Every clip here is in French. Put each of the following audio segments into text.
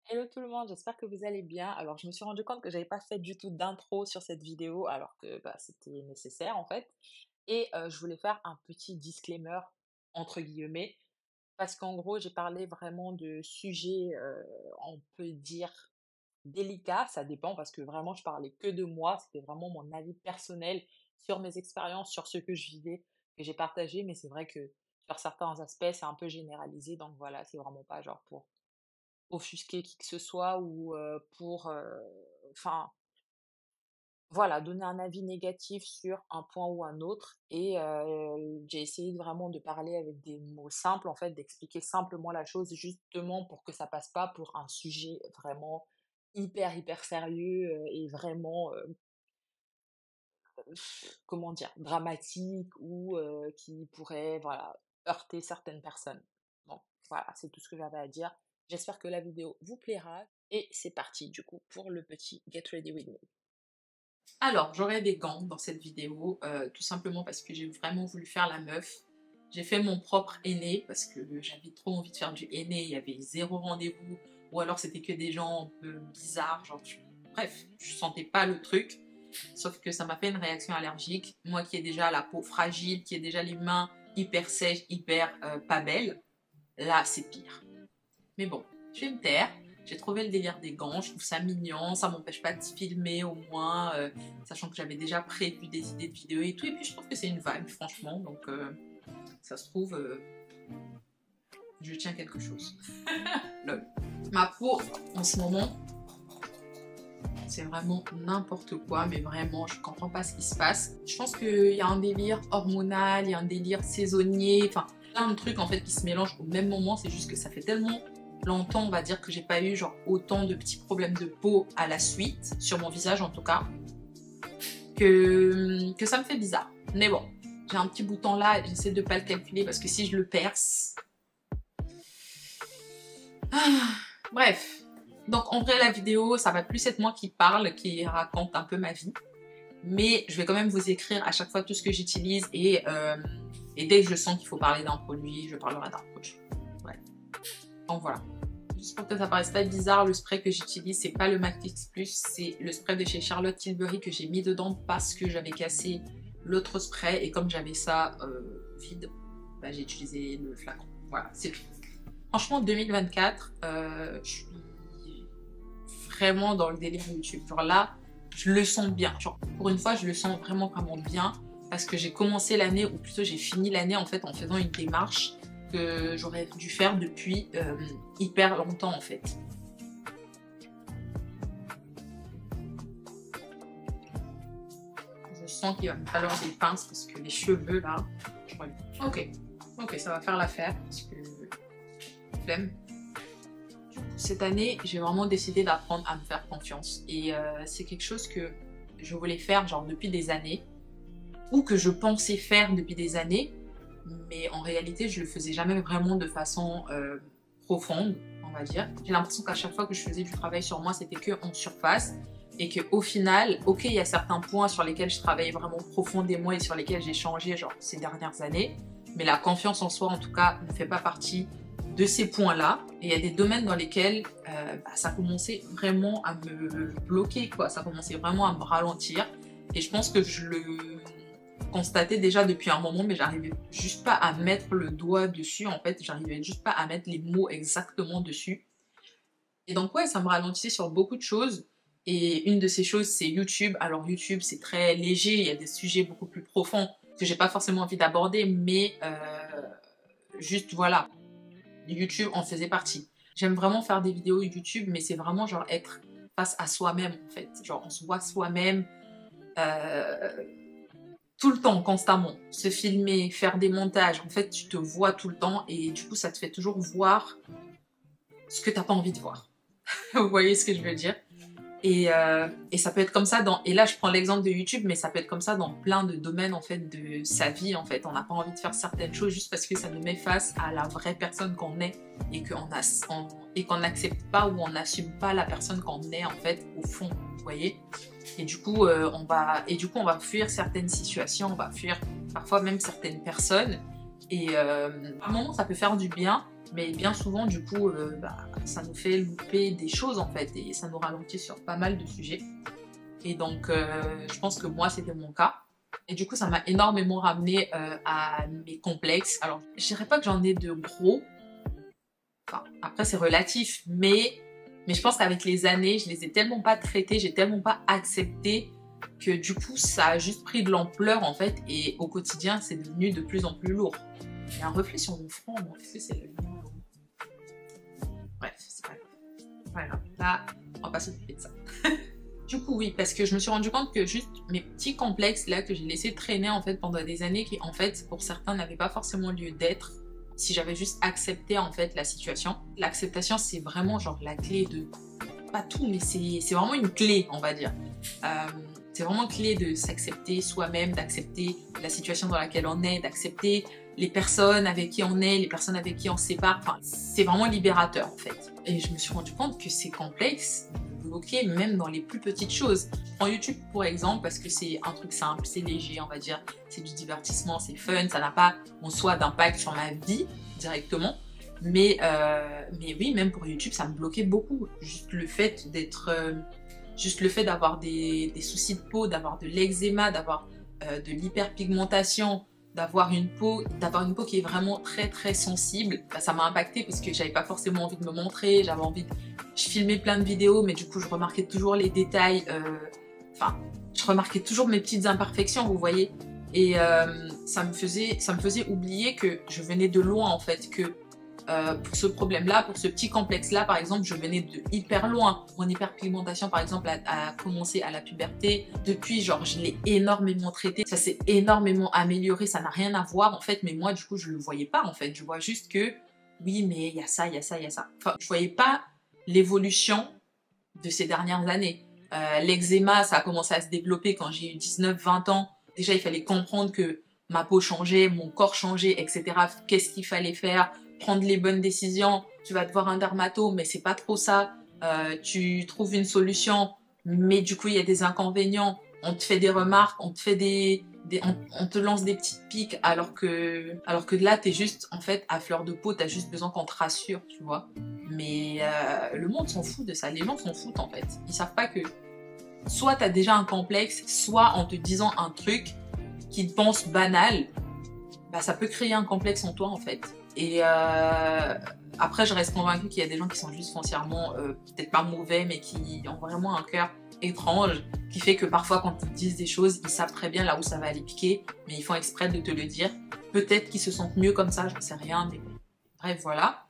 Hello tout le monde, j'espère que vous allez bien. Alors, je me suis rendu compte que j'avais pas fait du tout d'intro sur cette vidéo, alors que bah, c'était nécessaire en fait. Et je voulais faire un petit disclaimer entre guillemets, parce qu'en gros, j'ai parlé vraiment de sujets, on peut dire délicats. Ça dépend, parce que vraiment, je parlais que de moi. C'était vraiment mon avis personnel sur mes expériences, sur ce que je vivais, que j'ai partagé. Mais c'est vrai que sur certains aspects, c'est un peu généralisé. Donc voilà, c'est vraiment pas genre pour offusquer qui que ce soit ou pour, enfin, voilà, donner un avis négatif sur un point ou un autre et j'ai essayé vraiment de parler avec des mots simples, en fait, d'expliquer simplement la chose justement pour que ça passe pas pour un sujet vraiment hyper, hyper sérieux, et vraiment, comment dire? Dramatique ou qui pourrait, voilà, heurter certaines personnes. Donc voilà, c'est tout ce que j'avais à dire. J'espère que la vidéo vous plaira et c'est parti du coup pour le petit Get Ready With Me. Alors, j'aurai des gants dans cette vidéo, tout simplement parce que j'ai vraiment voulu faire la meuf. J'ai fait mon propre henné parce que j'avais trop envie de faire du henné, il y avait zéro rendez-vous, ou alors c'était que des gens un peu bizarres, genre, bref, je sentais pas le truc. Sauf que ça m'a fait une réaction allergique. Moi qui ai déjà la peau fragile, qui ai déjà les mains hyper sèches, hyper pas belles, là c'est pire. Mais bon, je vais me taire. J'ai trouvé le délire des gants, je trouve ça mignon, ça m'empêche pas de filmer au moins, sachant que j'avais déjà prévu des idées de vidéos et tout. Et puis je trouve que c'est une vibe, franchement, donc ça se trouve, je tiens quelque chose. Lol. Ma peau, en ce moment, c'est vraiment n'importe quoi, mais vraiment, je comprends pas ce qui se passe. Je pense qu'il y a un délire hormonal, il y a un délire saisonnier, enfin, plein de trucs en fait qui se mélangent au même moment. C'est juste que ça fait tellement longtemps, on va dire, que j'ai pas eu genre autant de petits problèmes de peau à la suite, sur mon visage en tout cas, que ça me fait bizarre. Mais bon, j'ai un petit bouton là, j'essaie de pas le calculer parce que si je le perce... Ah, bref. Donc en vrai, la vidéo, ça va plus être moi qui parle, qui raconte un peu ma vie. Mais je vais quand même vous écrire à chaque fois tout ce que j'utilise et dès que je sens qu'il faut parler d'un produit, je parlerai d'un produit. Ouais. Donc voilà. Juste pour que ça paraisse pas bizarre, le spray que j'utilise, c'est pas le MAC Fix Plus, c'est le spray de chez Charlotte Tilbury que j'ai mis dedans parce que j'avais cassé l'autre spray et comme j'avais ça vide, bah, j'ai utilisé le flacon. Voilà, c'est tout. Franchement, 2024, je suis vraiment dans le délire YouTube. Genre là, je le sens bien. Genre, pour une fois, je le sens vraiment, vraiment bien parce que j'ai commencé l'année, ou plutôt j'ai fini l'année en fait en faisant une démarche que j'aurais dû faire depuis hyper longtemps en fait. Je sens qu'il va me falloir des pinces parce que les cheveux là... Ouais. Ok, ok, ça va faire l'affaire parce que flemme. Cette année, j'ai vraiment décidé d'apprendre à me faire confiance. Et c'est quelque chose que je voulais faire genre depuis des années, ou que je pensais faire depuis des années, mais en réalité, je le faisais jamais vraiment de façon profonde, on va dire. J'ai l'impression qu'à chaque fois que je faisais du travail sur moi, c'était que en surface. Et qu'au final, ok, il y a certains points sur lesquels je travaillais vraiment profondément et sur lesquels j'ai changé genre ces dernières années. Mais la confiance en soi, en tout cas, ne fait pas partie de ces points-là. Et il y a des domaines dans lesquels bah, ça commençait vraiment à me bloquer, quoi. Ça commençait vraiment à me ralentir. Et je pense que je le constatais déjà depuis un moment, mais j'arrivais juste pas à mettre le doigt dessus. En fait, j'arrivais juste pas à mettre les mots exactement dessus. Et donc, ouais, ça me ralentissait sur beaucoup de choses. Et une de ces choses, c'est YouTube. Alors, YouTube, c'est très léger. Il y a des sujets beaucoup plus profonds que j'ai pas forcément envie d'aborder, mais juste voilà. YouTube en faisait partie. J'aime vraiment faire des vidéos YouTube, mais c'est vraiment genre être face à soi-même en fait. Genre on se voit soi-même euh, tout le temps, constamment. Se filmer, faire des montages. En fait, tu te vois tout le temps et du coup, ça te fait toujours voir ce que t'as pas envie de voir. Vous voyez ce que je veux dire? Et ça peut être comme ça dans... Et là, je prends l'exemple de YouTube, mais ça peut être comme ça dans plein de domaines, en fait, de sa vie, en fait. On n'a pas envie de faire certaines choses juste parce que ça nous met face à la vraie personne qu'on est et qu'on n'accepte pas ou on n'assume pas la personne qu'on est, en fait, au fond, vous voyez. Et du coup, on va fuir certaines situations, on va fuir parfois même certaines personnes. Et à un moment, ça peut faire du bien Mais bien souvent, du coup, ça nous fait louper des choses en fait, et ça nous ralentit sur pas mal de sujets. Et donc, je pense que moi, c'était mon cas. Et du coup, ça m'a énormément ramené à mes complexes. Alors, je dirais pas que j'en ai de gros. Enfin, après, c'est relatif, mais je pense qu'avec les années, je les ai tellement pas traités, j'ai tellement pas accepté que du coup, ça a juste pris de l'ampleur en fait, et au quotidien, c'est devenu de plus en plus lourd. Il y a un reflet sur mon front, mon reflet, c'est le mien. Bref, c'est pas grave. Voilà, là, on va pas s'occuper de ça. Du coup, oui, parce que je me suis rendu compte que juste mes petits complexes là que j'ai laissé traîner en fait pendant des années, qui en fait, pour certains, n'avaient pas forcément lieu d'être, si j'avais juste accepté en fait la situation. L'acceptation, c'est vraiment genre la clé de... Pas tout, mais c'est vraiment une clé, on va dire. C'est vraiment clé de s'accepter soi-même, d'accepter la situation dans laquelle on est, d'accepter les personnes avec qui on est, les personnes avec qui on se sépare. Enfin, c'est vraiment libérateur en fait. Et je me suis rendu compte que c'est complexe, bloqué même dans les plus petites choses. Je prends YouTube pour exemple parce que c'est un truc simple, c'est léger, on va dire. C'est du divertissement, c'est fun, ça n'a pas en soi d'impact sur ma vie directement. Mais oui, même pour YouTube, ça me bloquait beaucoup. Juste le fait d'être... juste le fait d'avoir des soucis de peau, d'avoir de l'eczéma, d'avoir de l'hyperpigmentation, d'avoir une peau qui est vraiment très très sensible, ça m'a impacté parce que j'avais pas forcément envie de me montrer, j'avais envie de... Je filmais plein de vidéos, mais du coup je remarquais toujours les détails, enfin, je remarquais toujours mes petites imperfections, vous voyez, et ça me faisait oublier que je venais de loin en fait, que pour ce problème-là, pour ce petit complexe-là, par exemple, je venais de hyper loin. Mon hyperpigmentation, par exemple, a commencé à la puberté. Depuis, genre, je l'ai énormément traité. Ça s'est énormément amélioré. Ça n'a rien à voir, en fait. Mais moi, du coup, je le voyais pas, en fait. Je vois juste que, oui, mais il y a ça, il y a ça, il y a ça. Enfin, je voyais pas l'évolution de ces dernières années. L'eczéma, ça a commencé à se développer quand j'ai eu 19-20 ans. Déjà, il fallait comprendre que ma peau changeait, mon corps changeait, etc. Qu'est-ce qu'il fallait faire? Prendre les bonnes décisions, tu vas te voir un dermato, mais c'est pas trop ça. Tu trouves une solution, mais du coup il y a des inconvénients. On te fait des remarques, on te lance des petites piques, alors que là t'es juste en fait à fleur de peau, t'as juste besoin qu'on te rassure, tu vois. Mais le monde s'en fout de ça, les gens s'en foutent en fait. Ils savent pas que soit t'as déjà un complexe, soit en te disant un truc qu'ils pensent banal, bah ça peut créer un complexe en toi en fait. Et après, je reste convaincue qu'il y a des gens qui sont juste foncièrement, peut-être pas mauvais, mais qui ont vraiment un cœur étrange, qui fait que parfois, quand ils disent des choses, ils savent très bien là où ça va les piquer, mais ils font exprès de te le dire. Peut-être qu'ils se sentent mieux comme ça, j'en sais rien, mais bon. Bref, voilà.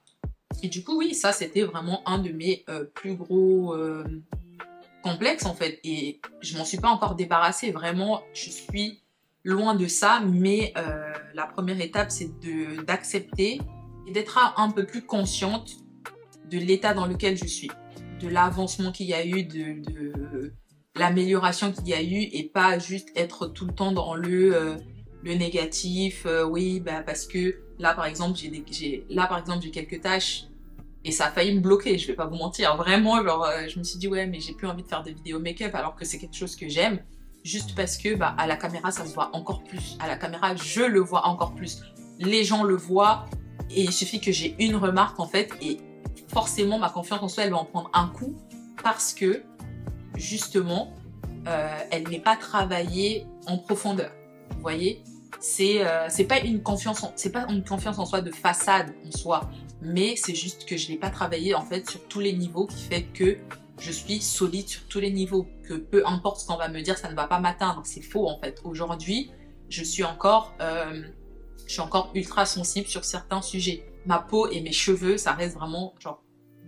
Et du coup, oui, ça, c'était vraiment un de mes plus gros complexes, en fait. Et je m'en suis pas encore débarrassée. Vraiment, je suis loin de ça, mais la première étape, c'est d'accepter et d'être un peu plus consciente de l'état dans lequel je suis, de l'avancement qu'il y a eu, de l'amélioration qu'il y a eu, et pas juste être tout le temps dans le négatif. Oui, bah parce que là, par exemple, j'ai quelques tâches et ça a failli me bloquer, je vais pas vous mentir. Vraiment, genre, je me suis dit, ouais, mais j'ai plus envie de faire des vidéos make-up alors que c'est quelque chose que j'aime. Juste parce que bah, à la caméra, ça se voit encore plus. À la caméra, je le vois encore plus. Les gens le voient et il suffit que j'ai une remarque en fait et forcément ma confiance en soi, elle va en prendre un coup parce que justement, elle n'est pas travaillée en profondeur. Vous voyez, c'est pas une confiance en soi de façade en soi, mais c'est juste que je l'ai pas travaillé en fait sur tous les niveaux, qui fait que je suis solide sur tous les niveaux, que peu importe ce qu'on va me dire, ça ne va pas m'atteindre. C'est faux en fait. Aujourd'hui, je suis encore ultra sensible sur certains sujets. Ma peau et mes cheveux, ça reste vraiment genre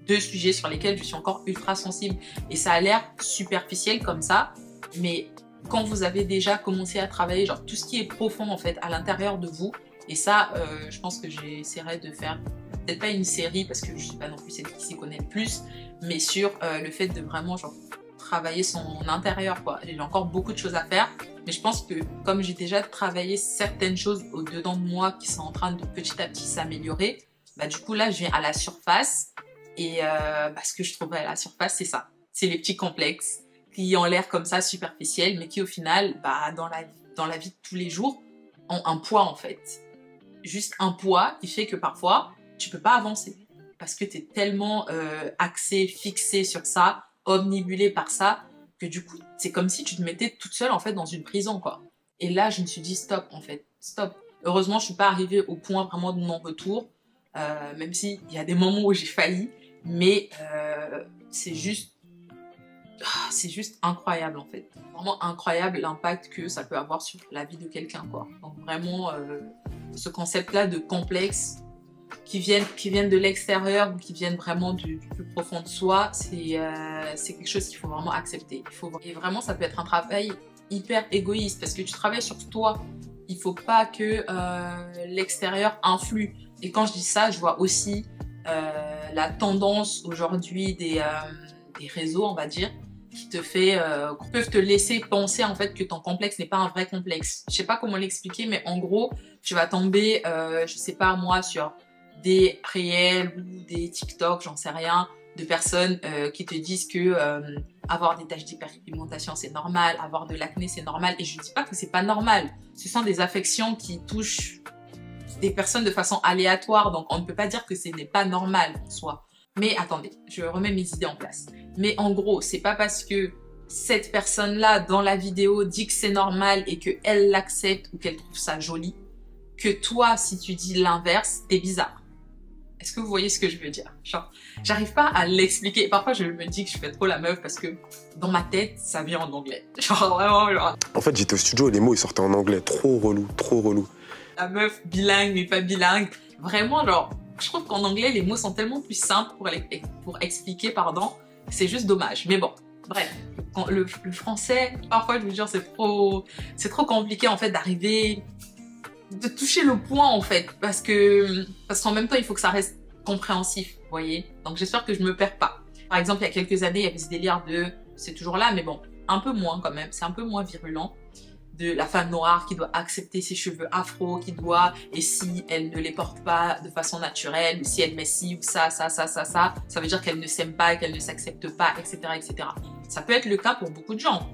deux sujets sur lesquels je suis encore ultra sensible. Et ça a l'air superficiel comme ça, mais quand vous avez déjà commencé à travailler genre tout ce qui est profond en fait à l'intérieur de vous, et ça, je pense que j'essaierai de faire peut-être pas une série parce que je suis pas non plus celle qui s'y connaît le plus, mais sur le fait de vraiment genre travailler son intérieur quoi. J'ai encore beaucoup de choses à faire, mais je pense que comme j'ai déjà travaillé certaines choses au-dedans de moi qui sont en train de petit à petit s'améliorer, bah du coup là je viens à la surface et ce que je trouve à la surface c'est ça, c'est les petits complexes qui ont l'air comme ça superficiels, mais qui au final bah dans la vie de tous les jours ont un poids en fait. Juste un poids qui fait que parfois tu peux pas avancer. Parce que tu es tellement axé, fixé sur ça, omnibulé par ça, que du coup, c'est comme si tu te mettais toute seule, en fait, dans une prison, quoi. Et là, je me suis dit, stop, en fait, stop. Heureusement, je suis pas arrivée au point vraiment de non-retour, même s'il y a des moments où j'ai failli, mais c'est juste incroyable, en fait. Vraiment incroyable l'impact que ça peut avoir sur la vie de quelqu'un, quoi. Donc vraiment, ce concept-là de complexe, qui viennent de l'extérieur ou qui viennent vraiment du plus profond de soi, c'est quelque chose qu'il faut vraiment accepter. Et vraiment, ça peut être un travail hyper égoïste parce que tu travailles sur toi. Il ne faut pas que l'extérieur influe. Et quand je dis ça, je vois aussi la tendance aujourd'hui des réseaux, on va dire, qui peuvent te laisser penser en fait que ton complexe n'est pas un vrai complexe. Je sais pas comment l'expliquer, mais en gros, tu vas tomber, je sais pas moi, sur des réels ou des TikTok, j'en sais rien, de personnes qui te disent que avoir des taches d'hyperpigmentation c'est normal, avoir de l'acné c'est normal, et je ne dis pas que c'est pas normal. Ce sont des affections qui touchent des personnes de façon aléatoire, donc on ne peut pas dire que ce n'est pas normal en soi. Mais attendez, je remets mes idées en place. Mais en gros, c'est pas parce que cette personne-là dans la vidéo dit que c'est normal et qu'elle l'accepte ou qu'elle trouve ça joli, que toi, si tu dis l'inverse, t'es bizarre. Est-ce que vous voyez ce que je veux dire? Genre, j'arrive pas à l'expliquer. Parfois, je me dis que je fais trop la meuf parce que dans ma tête, ça vient en anglais. Genre, vraiment, genre... En fait, j'étais au studio et les mots, ils sortaient en anglais. Trop relou, trop relou. La meuf bilingue, mais pas bilingue. Vraiment, genre, je trouve qu'en anglais, les mots sont tellement plus simples pour expliquer, pardon. C'est juste dommage. Mais bon, bref. Le français, parfois, je vous jure, c'est trop compliqué, en fait, d'arriver... de toucher le point en fait, parce qu'en même temps il faut que ça reste compréhensif, vous voyez. Donc j'espère que je me perds pas. Par exemple, il y a quelques années, il y avait ce délire c'est toujours là, mais bon, un peu moins quand même, c'est un peu moins virulent, de la femme noire qui doit accepter ses cheveux afro, et si elle ne les porte pas de façon naturelle, ou si elle met ci ou ça veut dire qu'elle ne s'aime pas, qu'elle ne s'accepte pas, etc., etc. Ça peut être le cas pour beaucoup de gens.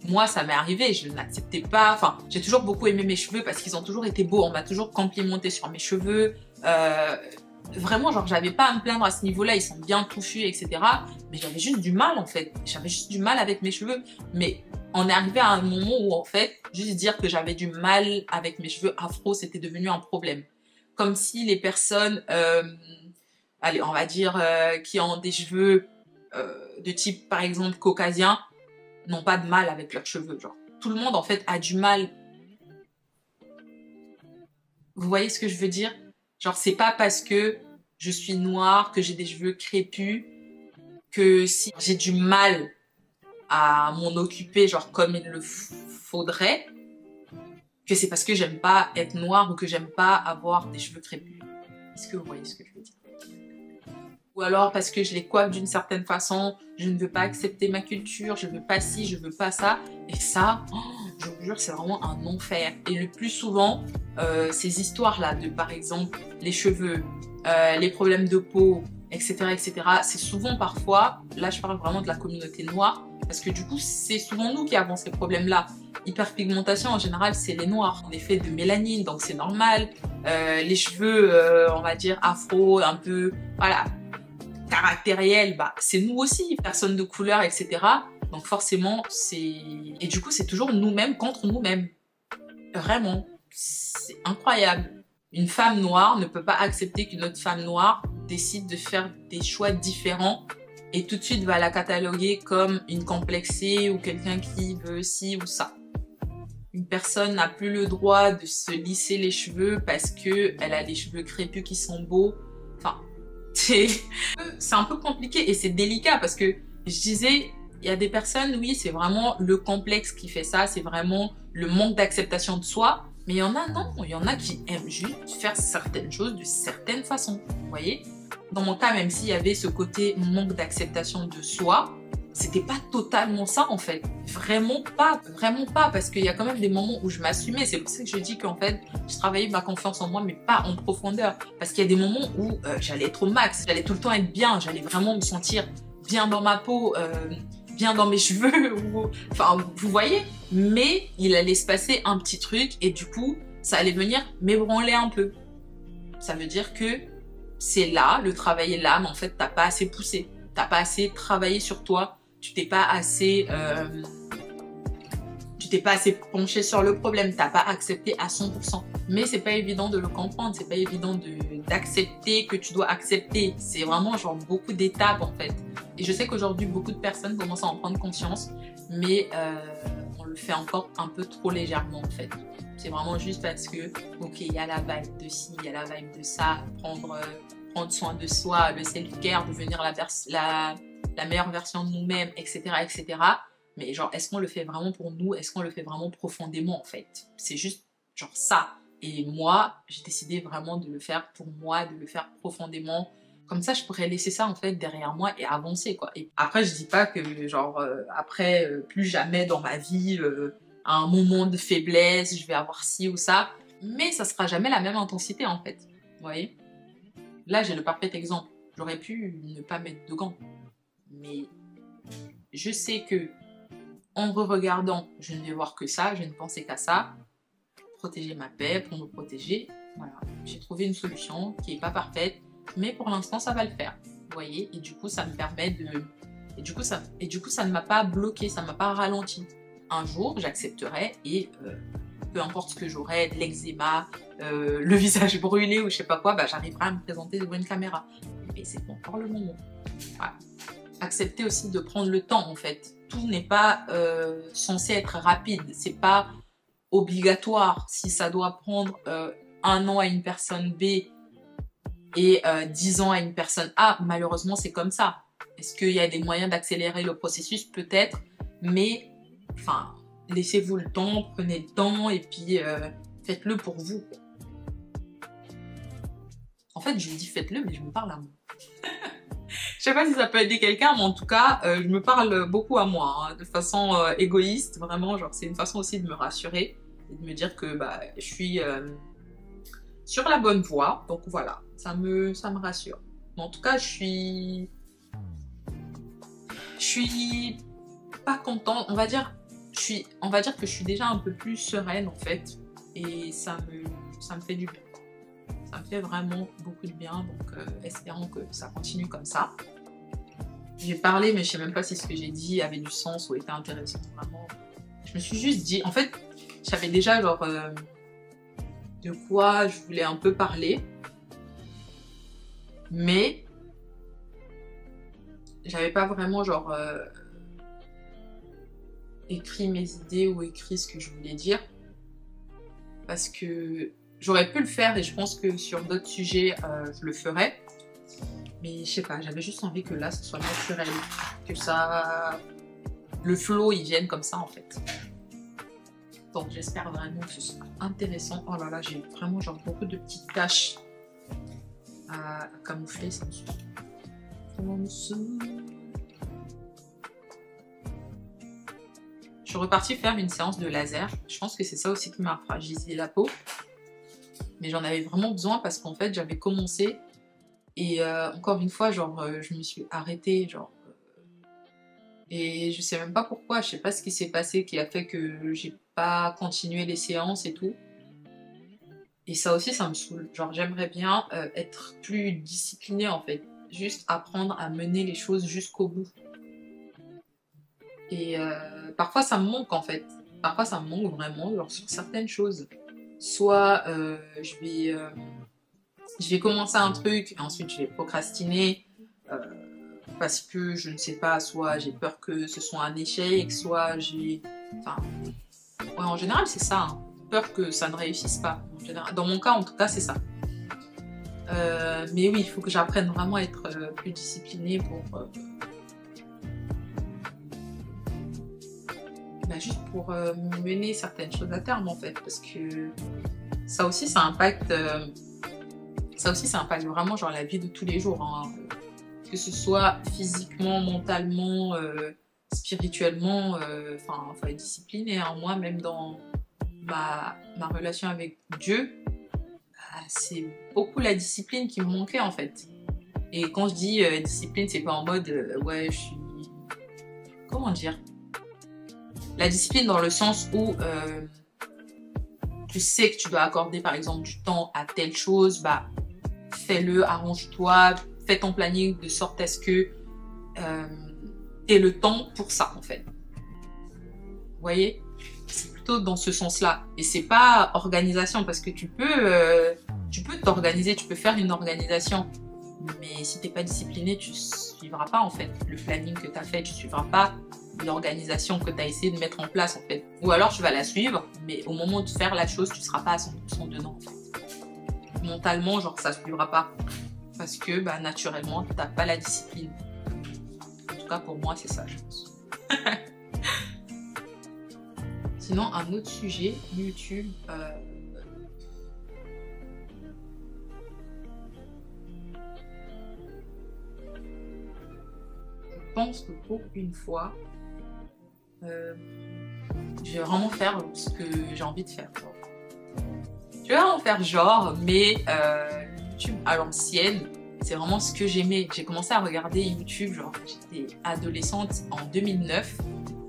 Moi, ça m'est arrivé, je n'acceptais pas, enfin, j'ai toujours beaucoup aimé mes cheveux parce qu'ils ont toujours été beaux, on m'a toujours complimenté sur mes cheveux, vraiment, genre, j'avais pas à me plaindre à ce niveau-là, ils sont bien touchus, etc. Mais j'avais juste du mal, en fait, j'avais juste du mal avec mes cheveux, mais on est arrivé à un moment où, en fait, juste dire que j'avais du mal avec mes cheveux afro, c'était devenu un problème. Comme si les personnes, allez, on va dire, qui ont des cheveux de type, par exemple, caucasien, n'ont pas de mal avec leurs cheveux, genre. Tout le monde, en fait, a du mal. Vous voyez ce que je veux dire? Genre, c'est pas parce que je suis noire, que j'ai des cheveux crépus, que si j'ai du mal à m'en occuper, genre, comme il le faudrait, que c'est parce que j'aime pas être noire ou que j'aime pas avoir des cheveux crépus. Est-ce que vous voyez ce que je veux dire? Ou alors parce que je les coiffe d'une certaine façon, je ne veux pas accepter ma culture, je veux pas ci, je veux pas ça. Et ça, oh, je vous jure, c'est vraiment un enfer. Et le plus souvent, ces histoires-là de, par exemple, les cheveux, les problèmes de peau, etc., etc., c'est souvent parfois, là je parle vraiment de la communauté noire, parce que du coup, c'est souvent nous qui avons ces problèmes-là. Hyperpigmentation, en général, c'est les noirs. On est fait de mélanine, donc c'est normal. Les cheveux, on va dire, afro, un peu, voilà, caractériel, bah, c'est nous aussi, personnes de couleur, etc. Donc forcément, et du coup, c'est toujours nous-mêmes contre nous-mêmes. Vraiment, c'est incroyable. Une femme noire ne peut pas accepter qu'une autre femme noire décide de faire des choix différents et tout de suite va la cataloguer comme une complexée ou quelqu'un qui veut ci ou ça. Une personne n'a plus le droit de se lisser les cheveux parce qu'elle a les cheveux crépus qui sont beaux. Enfin, c'est un peu compliqué et c'est délicat parce que je disais, il y a des personnes, oui, c'est vraiment le complexe qui fait ça, c'est vraiment le manque d'acceptation de soi, mais il y en a non, il y en a qui aiment juste faire certaines choses de certaines façons, vous voyez. Dans mon cas, même s'il y avait ce côté manque d'acceptation de soi, c'était pas totalement ça en fait, vraiment pas, parce qu'il y a quand même des moments où je m'assumais, c'est pour ça que je dis qu'en fait, je travaillais ma confiance en moi, mais pas en profondeur, parce qu'il y a des moments où j'allais être au max, j'allais tout le temps être bien, j'allais vraiment me sentir bien dans ma peau, bien dans mes cheveux, enfin vous voyez, mais il allait se passer un petit truc et du coup, ça allait venir m'ébranler un peu. Ça veut dire que c'est là, le travail est là, mais en fait, t'as pas assez poussé. T'as pas assez travaillé sur toi. Tu t'es pas assez penché sur le problème. T'as pas accepté à 100%. Mais c'est pas évident de le comprendre. C'est pas évident d'accepter que tu dois accepter. C'est vraiment genre beaucoup d'étapes en fait. Et je sais qu'aujourd'hui, beaucoup de personnes commencent à en prendre conscience. Mais on le fait encore un peu trop légèrement en fait. C'est vraiment juste parce que, ok, il y a la vibe de ci, il y a la vibe de ça, prendre soin de soi, le self-care, devenir la meilleure version de nous-mêmes, etc., etc. Mais genre, est-ce qu'on le fait vraiment pour nous? Est-ce qu'on le fait vraiment profondément, en fait? C'est juste genre ça. Et moi, j'ai décidé vraiment de le faire pour moi, de le faire profondément. Comme ça, je pourrais laisser ça, en fait, derrière moi et avancer, quoi. Et après, je dis pas que, genre, plus jamais dans ma vie, à un moment de faiblesse, je vais avoir ci ou ça. Mais ça sera jamais la même intensité, en fait. Vous voyez? Là, j'ai le parfait exemple. J'aurais pu ne pas mettre de gants. Mais je sais que en re-regardant, je ne vais voir que ça, je ne pensais qu'à ça. Protéger ma paix, pour me protéger. Voilà. J'ai trouvé une solution qui n'est pas parfaite, mais pour l'instant, ça va le faire. Vous voyez? Et du coup, ça me permet de... Et du coup, ça ne m'a pas bloqué, ça ne m'a pas ralenti. Un jour, j'accepterai et peu importe ce que j'aurai, de l'eczéma, le visage brûlé ou je sais pas quoi, bah, j'arriverai à me présenter devant une caméra. Mais c'est pas encore le moment. Voilà. Accepter aussi de prendre le temps en fait. Tout n'est pas censé être rapide. C'est pas obligatoire. Si ça doit prendre 1 an à une personne B et 10 ans à une personne A, malheureusement c'est comme ça. Est-ce qu'il y a des moyens d'accélérer le processus? Peut-être, mais enfin, laissez-vous le temps, prenez le temps et puis faites-le pour vous. En fait, je dis faites-le, mais je me parle à moi. Je sais pas si ça peut aider quelqu'un, mais en tout cas, je me parle beaucoup à moi, hein, de façon égoïste, vraiment. Genre, c'est une façon aussi de me rassurer et de me dire que bah, je suis sur la bonne voie. Donc voilà, ça me rassure. Mais en tout cas, je suis pas contente. On va dire que je suis déjà un peu plus sereine en fait, et ça me fait du bien. Ça me fait vraiment beaucoup de bien, donc espérons que ça continue comme ça. J'ai parlé, mais je sais même pas si ce que j'ai dit avait du sens ou était intéressant, vraiment. Je me suis juste dit, en fait, j'avais déjà genre de quoi je voulais un peu parler, mais j'avais pas vraiment genre écrit mes idées ou écrit ce que je voulais dire, parce que j'aurais pu le faire et je pense que sur d'autres sujets, je le ferais. Mais je sais pas, j'avais juste envie que là, ce soit naturel. Que ça... Le flow, il vienne comme ça, en fait. Donc, j'espère vraiment que ce sera intéressant. Oh là là, j'ai vraiment genre beaucoup de petites taches à camoufler. Ça me saoule. Je suis repartie faire une séance de laser. Je pense que c'est ça aussi qui m'a fragilisé la peau. Mais j'en avais vraiment besoin parce qu'en fait, j'avais commencé et encore une fois, genre, je me suis arrêtée, genre, et je sais même pas pourquoi, je sais pas ce qui s'est passé qui a fait que j'ai pas continué les séances et tout. Et ça aussi, ça me saoule. Genre, j'aimerais bien être plus disciplinée en fait, juste apprendre à mener les choses jusqu'au bout. Et parfois, ça me manque en fait. Parfois, ça me manque vraiment, genre sur certaines choses. Soit je vais commencer un truc et ensuite je vais procrastiner parce que je ne sais pas, soit j'ai peur que ce soit un échec, soit j'ai... Enfin, ouais, en général c'est ça, hein. Peur que ça ne réussisse pas. En général, dans mon cas en tout cas c'est ça. Mais oui, il faut que j'apprenne vraiment à être plus disciplinée pour... juste pour mener certaines choses à terme en fait, parce que ça aussi ça impacte vraiment genre la vie de tous les jours, hein. Que ce soit physiquement, mentalement, spirituellement, enfin faut être discipliné, hein. Moi même dans ma relation avec Dieu, c'est beaucoup la discipline qui me manquait en fait. Et quand je dis discipline, c'est pas en mode ouais je suis... Comment dire? La discipline dans le sens où tu sais que tu dois accorder par exemple du temps à telle chose, bah fais-le, arrange-toi, fais ton planning de sorte à ce que t'aies le temps pour ça, en fait. Vous voyez? C'est plutôt dans ce sens-là. Et c'est pas organisation, parce que tu peux t'organiser, tu peux faire une organisation. Mais si t'es pas discipliné, tu suivras pas, en fait, le planning que tu as fait, tu suivras pas l'organisation que tu as essayé de mettre en place, en fait. Ou alors tu vas la suivre, mais au moment de faire la chose, tu seras pas à 100% dedans, en fait. Mentalement, genre, ça suivra pas. Parce que, bah, naturellement, tu n'as pas la discipline. En tout cas, pour moi, c'est ça, je pense. Sinon, un autre sujet, YouTube. Je pense que pour une fois, je vais vraiment faire ce que j'ai envie de faire. Je vais vraiment faire genre, mais YouTube à l'ancienne, c'est vraiment ce que j'aimais. J'ai commencé à regarder YouTube, genre j'étais adolescente en 2009.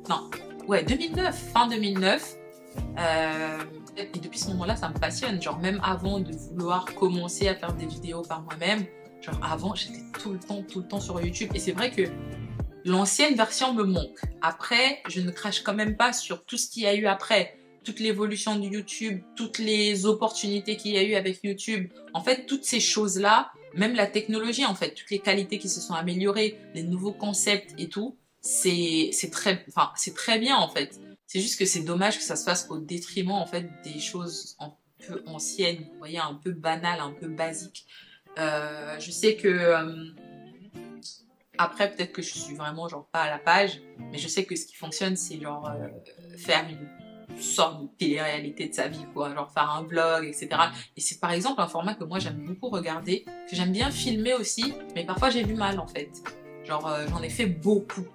Non, ouais, 2009, fin 2009. Et depuis ce moment-là, ça me passionne. Genre même avant de vouloir commencer à faire des vidéos par moi-même, genre avant, j'étais tout le temps sur YouTube. Et c'est vrai que l'ancienne version me manque. Après, je ne crache quand même pas sur tout ce qu'il y a eu après. Toute l'évolution de YouTube, toutes les opportunités qu'il y a eu avec YouTube. En fait, toutes ces choses-là, même la technologie, en fait, toutes les qualités qui se sont améliorées, les nouveaux concepts et tout, c'est très bien, en fait. C'est juste que c'est dommage que ça se fasse au détriment, en fait, des choses un peu anciennes, vous voyez, un peu banales, un peu basiques. Je sais que... après, peut-être que je suis vraiment genre pas à la page, mais je sais que ce qui fonctionne, c'est genre faire une sorte de télé-réalité de sa vie, quoi, genre faire un vlog, etc. Et c'est par exemple un format que moi j'aime beaucoup regarder, que j'aime bien filmer aussi, mais parfois j'ai du mal en fait. Genre j'en ai fait beaucoup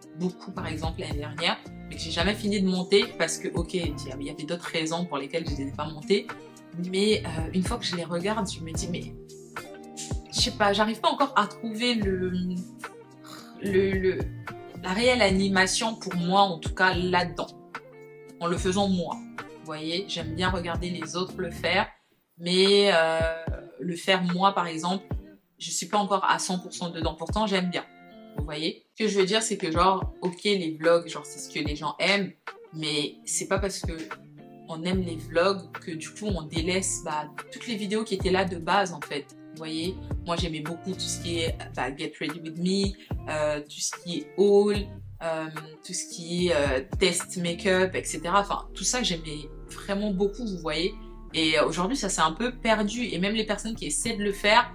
par exemple l'année dernière, mais que j'ai jamais fini de monter parce que ok, il y avait d'autres raisons pour lesquelles je ne les ai pas montées, mais une fois que je les regarde, je me dis mais je sais pas, j'arrive pas encore à trouver la réelle animation pour moi, en tout cas là-dedans, en le faisant moi. Vous voyez, j'aime bien regarder les autres le faire, mais le faire moi par exemple, je suis pas encore à 100% dedans, pourtant j'aime bien. Vous voyez, ce que je veux dire, c'est que genre, ok, les vlogs, genre c'est ce que les gens aiment, mais c'est pas parce que on aime les vlogs que du coup on délaisse toutes les vidéos qui étaient là de base en fait. Vous voyez, moi j'aimais beaucoup tout ce qui est Get Ready With Me, tout ce qui est haul, tout ce qui est test make-up, etc. Enfin, tout ça j'aimais vraiment beaucoup, vous voyez. Et aujourd'hui ça s'est un peu perdu, et même les personnes qui essaient de le faire,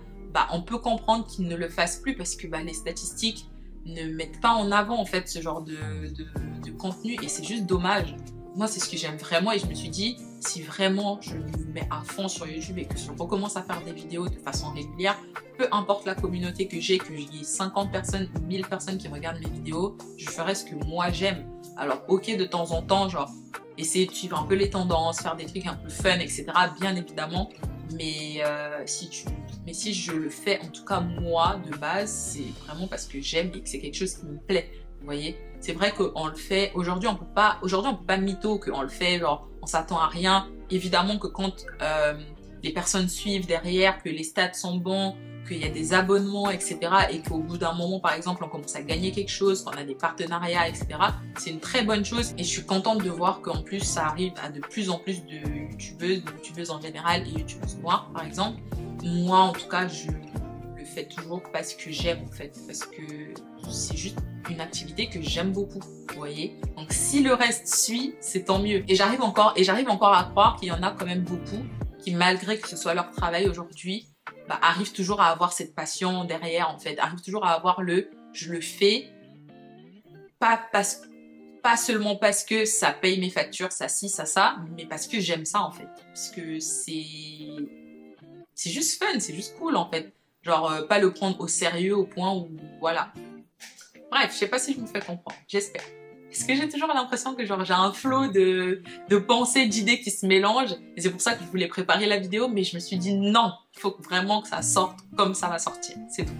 on peut comprendre qu'ils ne le fassent plus parce que les statistiques ne mettent pas en avant en fait ce genre de contenu, et c'est juste dommage. Moi c'est ce que j'aime vraiment, et je me suis dit, si vraiment je me mets à fond sur YouTube et que je recommence à faire des vidéos de façon régulière, peu importe la communauté que j'ai 50 personnes ou 1000 personnes qui regardent mes vidéos, je ferai ce que moi j'aime. Alors ok, de temps en temps, genre essayer de suivre un peu les tendances, faire des trucs un peu fun, etc. bien évidemment, mais si je le fais, en tout cas moi de base, c'est vraiment parce que j'aime et que c'est quelque chose qui me plaît. Vous voyez, c'est vrai qu'on le fait aujourd'hui, on peut pas mytho qu'on le fait, genre on s'attend à rien. Évidemment que quand les personnes suivent derrière, que les stats sont bons, qu'il y a des abonnements, etc. et qu'au bout d'un moment, par exemple, on commence à gagner quelque chose, qu'on a des partenariats, etc. c'est une très bonne chose, et je suis contente de voir qu'en plus ça arrive à de plus en plus de youtubeuses en général, et youtubeuses noires par exemple. Moi en tout cas, je le fais toujours parce que j'aime en fait, parce que c'est juste une activité que j'aime beaucoup, vous voyez. Donc si le reste suit, c'est tant mieux. Et j'arrive encore à croire qu'il y en a quand même beaucoup qui, malgré que ce soit leur travail aujourd'hui, arrivent toujours à avoir cette passion derrière en fait, arrivent toujours à avoir je le fais pas seulement parce que ça paye mes factures, ça ci, ça, mais parce que j'aime ça en fait, parce que c'est juste fun, c'est juste cool en fait, genre pas le prendre au sérieux au point où voilà. Bref, je sais pas si je me fais comprendre, j'espère. Parce que j'ai toujours l'impression que genre j'ai un flot de pensées, d'idées qui se mélangent, et c'est pour ça que je voulais préparer la vidéo, mais je me suis dit non, il faut vraiment que ça sorte comme ça va sortir, c'est tout.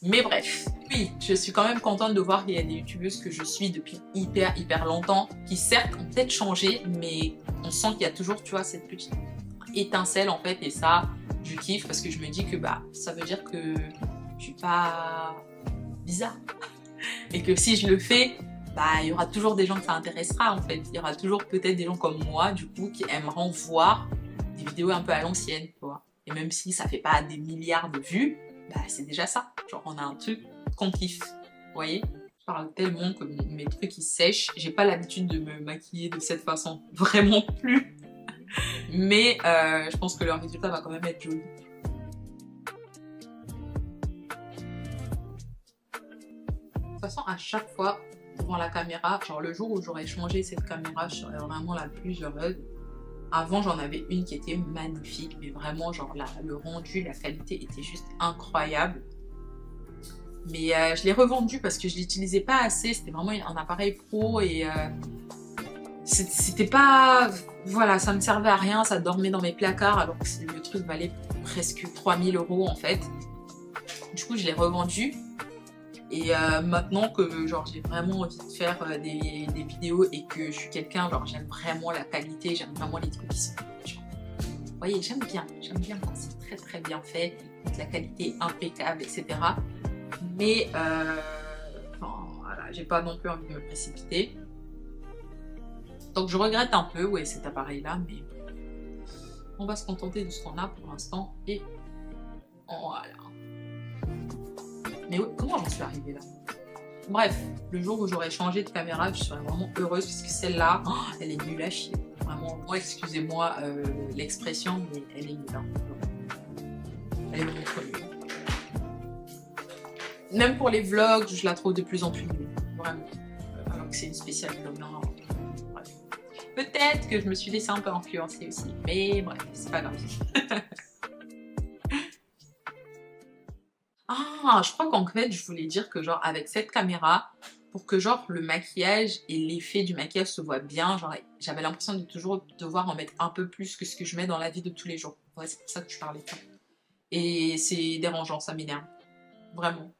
Mais bref, oui, je suis quand même contente de voir qu'il y a des youtubeuses que je suis depuis hyper longtemps, qui certes ont peut-être changé, mais on sent qu'il y a toujours, tu vois, cette petite étincelle en fait, et ça je kiffe parce que je me dis que bah ça veut dire que je suis pas bizarre. Et que si je le fais, bah il y aura toujours des gens que ça intéressera en fait. Il y aura toujours peut-être des gens comme moi du coup qui aimeront voir des vidéos un peu à l'ancienne, tu vois. Et même si ça fait pas des milliards de vues, bah c'est déjà ça. Genre on a un truc qu'on kiffe, vous voyez. Je parle tellement que mes trucs ils sèchent. J'ai pas l'habitude de me maquiller de cette façon, vraiment plus. Mais je pense que le résultat va quand même être joli. De toute façon, à chaque fois devant la caméra, genre le jour où j'aurais changé cette caméra, je serais vraiment la plus heureuse. Avant, j'en avais une qui était magnifique, mais vraiment, genre le rendu, la qualité était juste incroyable. Mais je l'ai revendue parce que je l'utilisais pas assez. C'était vraiment un appareil pro et c'était pas... Voilà, ça me servait à rien, ça dormait dans mes placards alors que le truc valait presque 3000 € en fait. Du coup, je l'ai revendue. Et maintenant que genre j'ai vraiment envie de faire des vidéos et que je suis quelqu'un, genre j'aime vraiment la qualité, j'aime vraiment les trucs qui sont... Genre, vous voyez, j'aime bien quand c'est très très bien fait, avec la qualité impeccable, etc. Mais enfin, voilà, j'ai pas non plus envie de me précipiter. Donc je regrette un peu, ouais, cet appareil-là, mais on va se contenter de ce qu'on a pour l'instant. Et voilà. Mais ouais, comment j'en suis arrivée là? Bref, le jour où j'aurai changé de caméra, je serai vraiment heureuse parce que celle-là, oh, elle est nulle à chier. Vraiment, moi, excusez-moi l'expression, mais elle est nulle. Hein. Elle est vraiment trop nulle. Même pour les vlogs, je la trouve de plus en plus nulle. Vraiment. Alors que c'est une spéciale vlog. Non, bref. Peut-être que je me suis laissée un peu influencer aussi. Mais bref, c'est pas grave. Ah, je crois qu'en fait, je voulais dire que genre avec cette caméra, pour que genre le maquillage et l'effet du maquillage se voient bien, genre j'avais l'impression de toujours devoir en mettre un peu plus que ce que je mets dans la vie de tous les jours. Ouais, c'est pour ça que je parlais de ça. Et c'est dérangeant, ça m'énerve. Vraiment.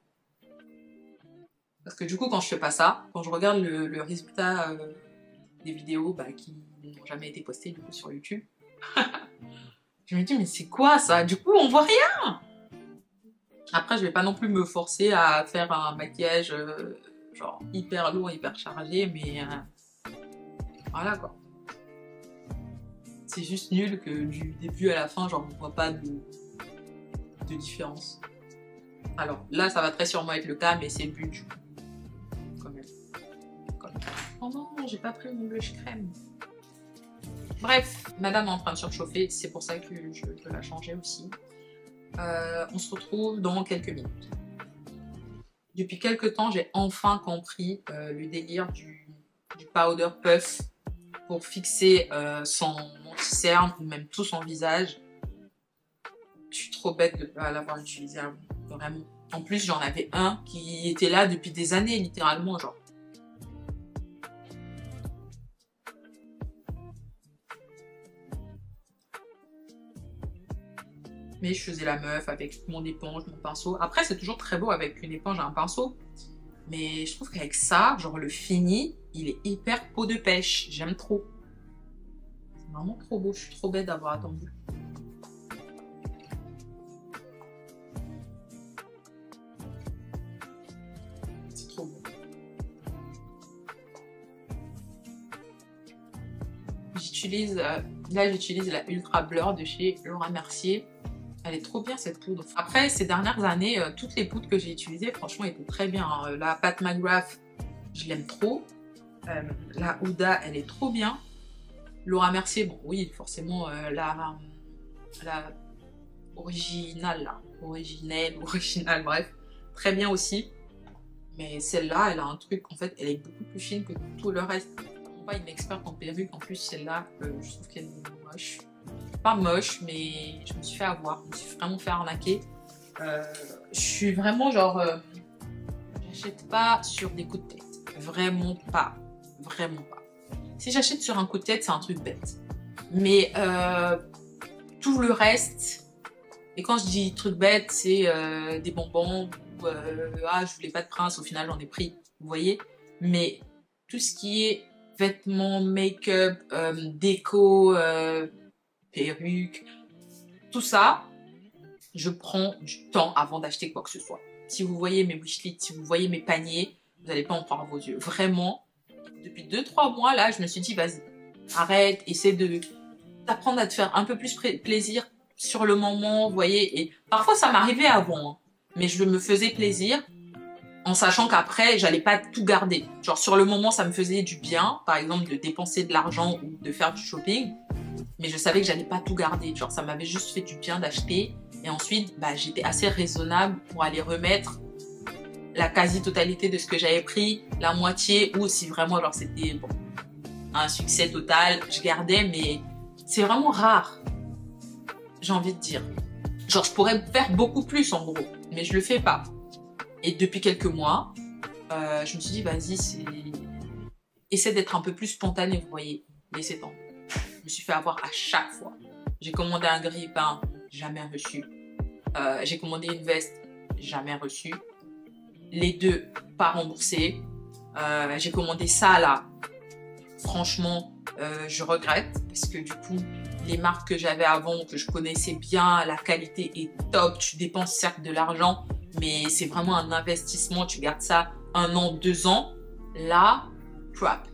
Parce que du coup, quand je fais pas ça, quand je regarde le résultat des vidéos bah, qui n'ont jamais été postées du coup sur YouTube, je me dis mais c'est quoi ça? Du coup, on voit rien. Après, je vais pas non plus me forcer à faire un maquillage genre hyper lourd, hyper chargé, mais voilà quoi. C'est juste nul que du début à la fin, genre on voit pas de différence. Alors là, ça va très sûrement être le cas, mais c'est le but du coup. Quand même. Oh non, j'ai pas pris mon blush crème. Bref, madame est en train de surchauffer, c'est pour ça que je veux la changer aussi. On se retrouve dans quelques minutes. Depuis quelques temps, j'ai enfin compris le délire du powder puff pour fixer son anti-cerne ou même tout son visage. Je suis trop bête de ne pas l'avoir utilisé avant, vraiment. En plus, j'en avais un qui était là depuis des années, littéralement, genre. Mais je faisais la meuf avec mon éponge, mon pinceau. Après, c'est toujours très beau avec une éponge et un pinceau. Mais je trouve qu'avec ça, genre le fini, il est hyper peau de pêche. J'aime trop. C'est vraiment trop beau. Je suis trop bête d'avoir attendu. C'est trop beau. J'utilise, là j'utilise la Ultra Blur de chez Laura Mercier. Elle est trop bien cette poudre. Après, ces dernières années, toutes les poudres que j'ai utilisées, franchement, étaient très bien. Hein. La Pat McGrath, je l'aime trop. La Huda, elle est trop bien. Laura Mercier, bon oui, forcément, la originale, là. Originale, bref. Très bien aussi. Mais celle-là, elle a un truc, en fait, elle est beaucoup plus fine que tout le reste. Je ne suis pas une experte en perruque. En plus, celle-là, je trouve qu'elle est moche. Pas moche, mais je me suis fait avoir, je me suis vraiment fait arnaquer. Je suis vraiment genre, j'achète pas sur des coups de tête, vraiment pas, vraiment pas. Si j'achète sur un coup de tête, c'est un truc bête. Mais tout le reste, et quand je dis truc bête, c'est des bonbons, ou ah je voulais pas de prince, au final j'en ai pris, vous voyez. Mais tout ce qui est vêtements, make-up, déco, perruque, tout ça, je prends du temps avant d'acheter quoi que ce soit. Si vous voyez mes wishlists, si vous voyez mes paniers, vous n'allez pas en croire vos yeux. Vraiment, depuis 2-3 mois, là, je me suis dit, vas-y, arrête, essaie d'apprendre à te faire un peu plus plaisir sur le moment, vous voyez. Et parfois, ça m'arrivait avant, hein, mais je me faisais plaisir en sachant qu'après, j'allais pas tout garder. Genre, sur le moment, ça me faisait du bien, par exemple, de dépenser de l'argent ou de faire du shopping, mais je savais que j'allais pas tout garder. Genre, ça m'avait juste fait du bien d'acheter. Et ensuite, bah, j'étais assez raisonnable pour aller remettre la quasi-totalité de ce que j'avais pris, la moitié, ou si vraiment, genre, c'était bon, un succès total, je gardais, mais c'est vraiment rare, j'ai envie de dire. Genre, je pourrais faire beaucoup plus, en gros, mais je le fais pas. Et depuis quelques mois, je me suis dit, vas-y, essaie d'être un peu plus spontané, vous voyez, laissez tomber. Je me suis fait avoir à chaque fois. J'ai commandé un grille-pain, jamais reçu. J'ai commandé une veste, jamais reçu. Les deux, pas remboursés. J'ai commandé ça, là. Franchement, je regrette parce que du coup, les marques que j'avais avant, que je connaissais bien, la qualité est top. Tu dépenses certes de l'argent, mais c'est vraiment un investissement. Tu gardes ça 1 an, 2 ans. Là, crap.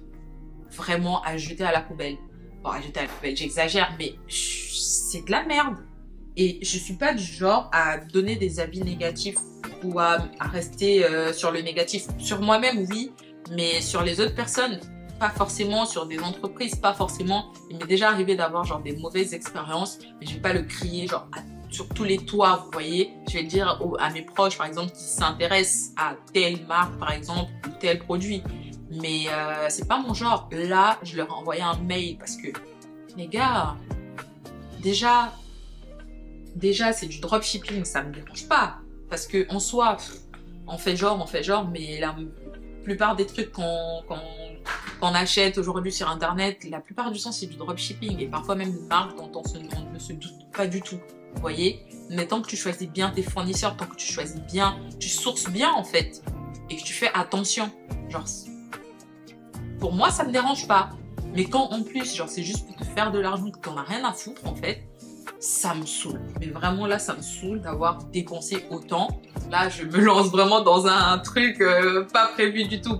Vraiment à jeter à la poubelle. Bon, à jeter à la poubelle, j'exagère, mais c'est de la merde. Et je suis pas du genre à donner des avis négatifs ou à rester sur le négatif. Sur moi-même, oui, mais sur les autres personnes, pas forcément. Sur des entreprises, pas forcément. Il m'est déjà arrivé d'avoir genre des mauvaises expériences, mais je vais pas le crier genre sur tous les toits, vous voyez. Je vais le dire à mes proches, par exemple, qui s'intéressent à telle marque, par exemple, ou tel produit. Mais c'est pas mon genre. Là, je leur ai envoyé un mail parce que, les gars, déjà c'est du dropshipping, ça me dérange pas. Parce que en soi, on fait genre, mais la plupart des trucs qu'on achète aujourd'hui sur Internet, la plupart du temps, c'est du dropshipping. Et parfois même des marques dont on ne se doute pas du tout. Vous voyez? Mais tant que tu choisis bien tes fournisseurs, tant que tu choisis bien, tu sources bien en fait. Et que tu fais attention. Genre, pour moi, ça me dérange pas. Mais quand en plus, genre, c'est juste pour te faire de l'argent, que t'en as rien à foutre en fait, ça me saoule. Mais vraiment là, ça me saoule d'avoir dépensé autant. Là, je me lance vraiment dans un truc pas prévu du tout.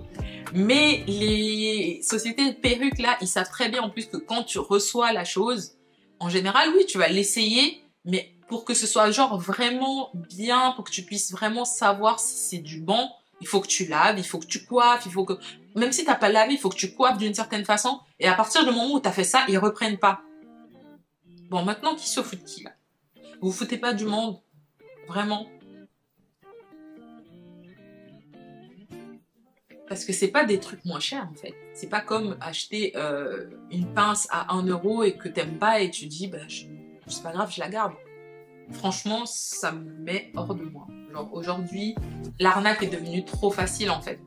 Mais les sociétés de perruques là, ils savent très bien en plus que quand tu reçois la chose, en général, oui, tu vas l'essayer, mais pour que ce soit genre vraiment bien, pour que tu puisses vraiment savoir si c'est du bon, il faut que tu laves, il faut que tu coiffes, il faut que... Même si t'as pas lavé, il faut que tu coiffes d'une certaine façon. Et à partir du moment où t'as fait ça, ils reprennent pas. Bon, maintenant, qui se fout de qui, là? Vous vous foutez pas du monde? Vraiment? Parce que c'est pas des trucs moins chers, en fait. C'est pas comme acheter une pince à 1 euro et que t'aimes pas et tu dis, bah, c'est pas grave, je la garde. Franchement, ça me met hors de moi. Genre, aujourd'hui, l'arnaque est devenue trop facile, en fait.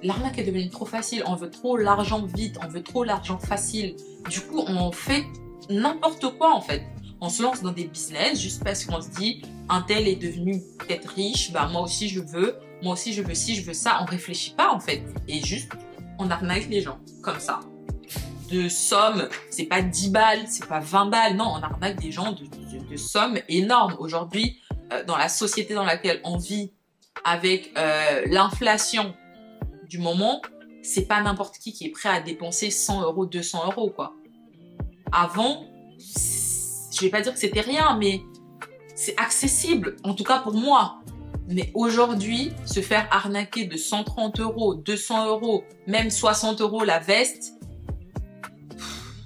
L'arnaque est devenue trop facile. On veut trop l'argent vite, on veut trop l'argent facile. Du coup, on fait n'importe quoi, en fait. On se lance dans des business juste parce qu'on se dit, un tel est devenu peut-être riche, bah, moi aussi je veux ci, je veux ça. On réfléchit pas, en fait. Et juste, on arnaque les gens, comme ça. De sommes, c'est pas 10 balles, c'est pas 20 balles, non, on arnaque des gens de sommes énormes. Aujourd'hui, dans la société dans laquelle on vit, avec l'inflation du moment, c'est pas n'importe qui est prêt à dépenser 100 euros, 200 euros, quoi. Avant, je vais pas dire que c'était rien, mais c'est accessible, en tout cas pour moi. Mais aujourd'hui, se faire arnaquer de 130 euros, 200 euros, même 60 euros la veste,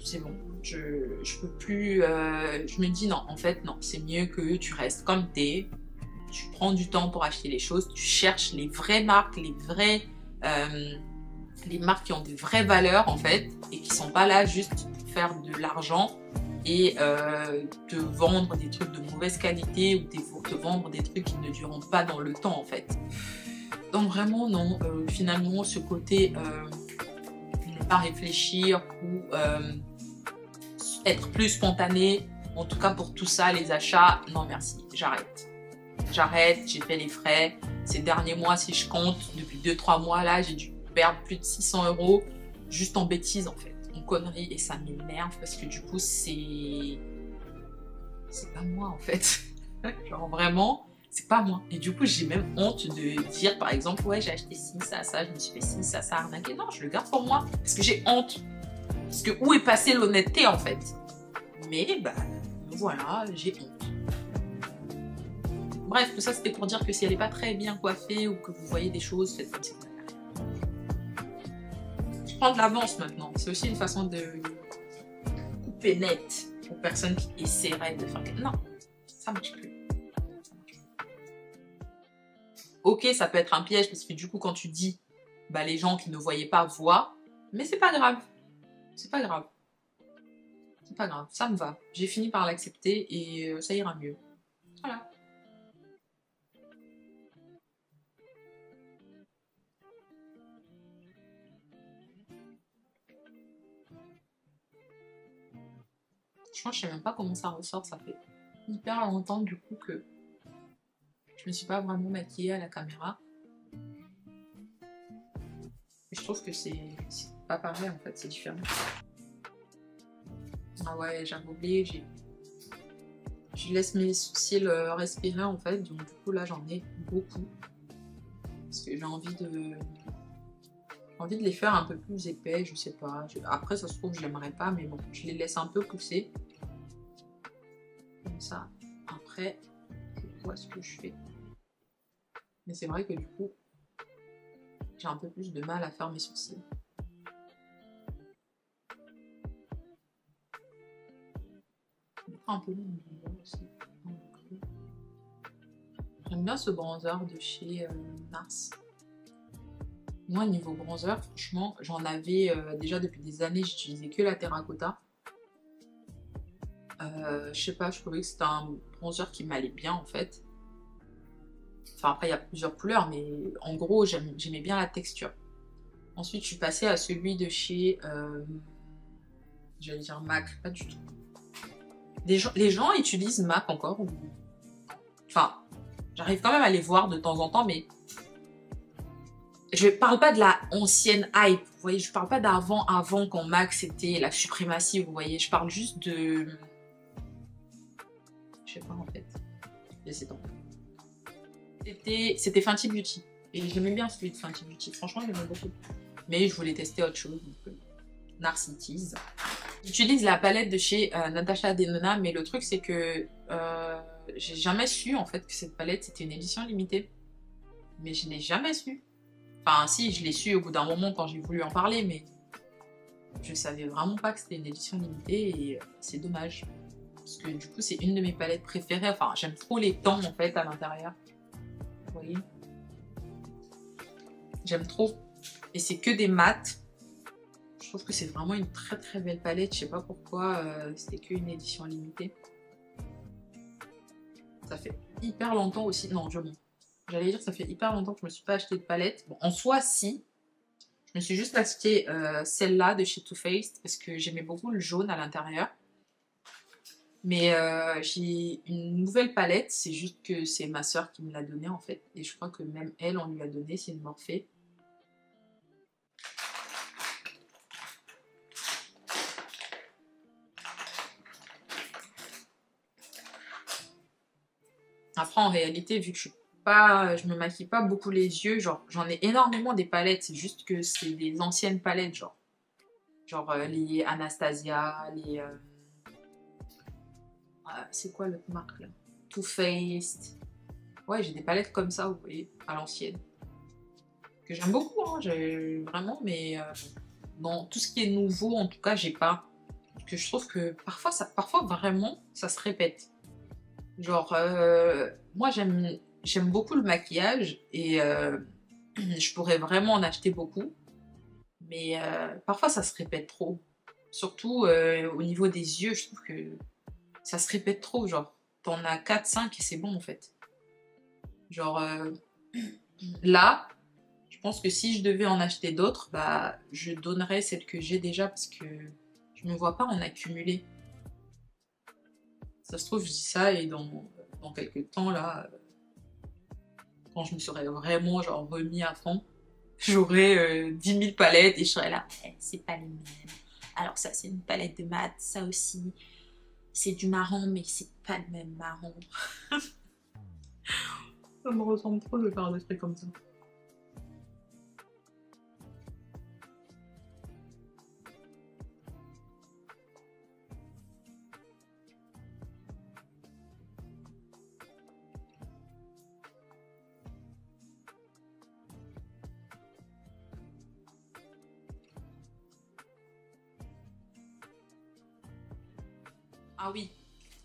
c'est bon. Je peux plus... je me dis non, en fait, non. C'est mieux que tu restes comme t'es. Tu prends du temps pour acheter les choses. Tu cherches les vraies marques, les marques qui ont des vraies valeurs, en fait, et qui sont pas là juste pour faire de l'argent et te vendre des trucs de mauvaise qualité ou te vendre des trucs qui ne dureront pas dans le temps, en fait. Donc vraiment, non. Finalement, ce côté ne pas réfléchir ou être plus spontané, en tout cas pour tout ça, les achats, non merci, j'arrête. J'arrête, j'ai fait les frais. Ces derniers mois, si je compte, depuis 2-3 mois, là, j'ai dû perdre plus de 600 euros juste en bêtises, en fait, en conneries, et ça m'énerve parce que du coup, c'est pas moi, en fait. Genre vraiment, c'est pas moi. Et du coup, j'ai même honte de dire, par exemple, ouais, j'ai acheté ci, ça, je me suis fait ci, ça, arnaqué. Non, je le garde pour moi. Parce que j'ai honte. Parce que où est passée l'honnêteté, en fait? Mais, bah, voilà, j'ai honte. Bref, tout ça, c'était pour dire que si elle n'est pas très bien coiffée ou que vous voyez des choses, faites comme ça. Je prends de l'avance maintenant. C'est aussi une façon de couper net aux personnes qui essaieraient de faire... Non, ça marche plus. Ok, ça peut être un piège parce que du coup, quand tu dis, bah, les gens qui ne voyaient pas voient, mais c'est pas grave. C'est pas grave. C'est pas grave, ça me va. J'ai fini par l'accepter et ça ira mieux. Voilà. Franchement, je sais même pas comment ça ressort, ça fait hyper longtemps du coup que je me suis pas vraiment maquillée à la caméra. Et je trouve que c'est pas pareil en fait, c'est différent. Ah ouais, j'avais oublié, je laisse mes sourcils respirer en fait, donc du coup là j'en ai beaucoup. Parce que j'ai envie de les faire un peu plus épais, je sais pas. Après ça se trouve je l'aimerais pas, mais bon, je les laisse un peu pousser. Comme ça. Après, je vois ce que je fais. Mais c'est vrai que du coup, j'ai un peu plus de mal à faire mes sourcils. Un peu aussi. J'aime bien ce bronzer de chez Nars. Moi, niveau bronzer, franchement, j'en avais déjà depuis des années, j'utilisais que la terracotta. Je sais pas, je trouvais que c'était un bronzer qui m'allait bien en fait. Enfin, après, il y a plusieurs couleurs, mais en gros, j'aimais bien la texture. Ensuite, je suis passée à celui de chez... j'allais dire MAC, pas du tout. Les gens utilisent MAC encore ou... Enfin, j'arrive quand même à les voir de temps en temps, mais... Je parle pas de la ancienne hype, vous voyez, je parle pas d'avant, quand MAC c'était la suprématie, vous voyez. Je parle juste de... Je sais pas en fait. Laissez tomber. C'était Fenty Beauty. Et j'aimais bien celui de Fenty Beauty. Franchement, j'aimais beaucoup. Mais je voulais tester autre chose. Donc, Narcissize. J'utilise la palette de chez Natasha Denona. Mais le truc, c'est que j'ai jamais su en fait que cette palette c'était une édition limitée. Mais je n'ai jamais su. Enfin, si, je l'ai su au bout d'un moment quand j'ai voulu en parler. Mais je savais vraiment pas que c'était une édition limitée. Et c'est dommage. Parce que du coup, c'est une de mes palettes préférées. Enfin, j'aime trop les tons en fait à l'intérieur. Vous voyez, j'aime trop. Et c'est que des mats. Je trouve que c'est vraiment une très très belle palette. Je sais pas pourquoi c'était qu'une édition limitée. Ça fait hyper longtemps aussi. Non, je mens. J'allais dire ça fait hyper longtemps que je me suis pas acheté de palette. Bon, en soi, si. Je me suis juste acheté celle-là de chez Too Faced parce que j'aimais beaucoup le jaune à l'intérieur. Mais j'ai une nouvelle palette, c'est juste que c'est ma soeur qui me l'a donnée en fait. Et je crois que même elle, on lui a donné, c'est une Morphée. Après en réalité, vu que je me maquille pas beaucoup les yeux, genre j'en ai énormément des palettes, c'est juste que c'est des anciennes palettes, genre les Anastasia, les... c'est quoi l'autre marque là? Too Faced. Ouais, j'ai des palettes comme ça, vous voyez, à l'ancienne. Que j'aime beaucoup, hein, vraiment, mais dans tout ce qui est nouveau, en tout cas, j'ai pas. Parce que je trouve que parfois vraiment, ça se répète. Genre, moi, j'aime beaucoup le maquillage et je pourrais vraiment en acheter beaucoup. Mais parfois, ça se répète trop. Surtout au niveau des yeux, je trouve que ça se répète trop, genre, t'en as 4, 5 et c'est bon en fait. Genre, là, je pense que si je devais en acheter d'autres, bah, je donnerais celle que j'ai déjà parce que je ne me vois pas en accumuler. Ça se trouve, je dis ça et dans quelques temps, là, quand je me serais vraiment genre remis à fond, j'aurais 10 000 palettes et je serais là, c'est pas les mêmes. Alors ça, c'est une palette de mat, ça aussi. c'est du marron, mais c'est pas le même marron. Ça me ressemble trop de faire des trucs comme ça. Ah oui,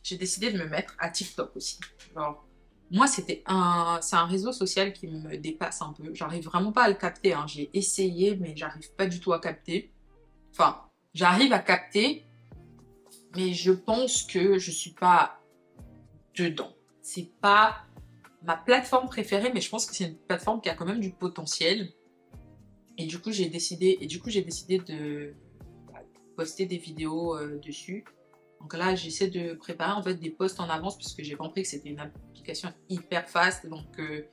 j'ai décidé de me mettre à TikTok aussi. Genre, moi, c'est un réseau social qui me dépasse un peu. J'arrive vraiment pas à le capter, hein. J'ai essayé, mais j'arrive pas du tout à capter. Enfin, j'arrive à capter, mais je pense que je suis pas dedans. C'est pas ma plateforme préférée, mais je pense que c'est une plateforme qui a quand même du potentiel. Et du coup, j'ai décidé de poster des vidéos dessus. Donc là, j'essaie de préparer en fait des posts en avance parce que j'ai compris que c'était une application hyper fast, donc il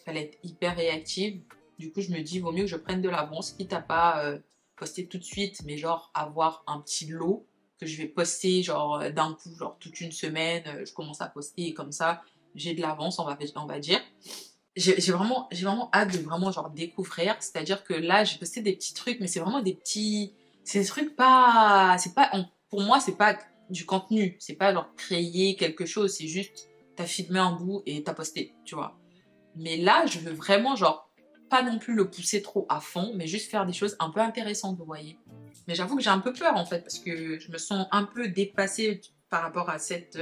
fallait être hyper réactive. Du coup, je me dis, vaut mieux que je prenne de l'avance, quitte à pas poster tout de suite, mais genre avoir un petit lot que je vais poster genre d'un coup, genre toute une semaine, je commence à poster et comme ça, j'ai de l'avance, on va dire. J'ai vraiment hâte de vraiment genre découvrir, c'est-à-dire que là, j'ai posté des petits trucs, mais c'est vraiment des petits... C'est des trucs pas... Pour moi, c'est pas du contenu, c'est pas genre créer quelque chose, c'est juste t'as filmé un bout et t'as posté, tu vois. Mais là, je veux vraiment genre pas non plus le pousser trop à fond, mais juste faire des choses un peu intéressantes, vous voyez. Mais j'avoue que j'ai un peu peur en fait, parce que je me sens un peu dépassée par rapport à cette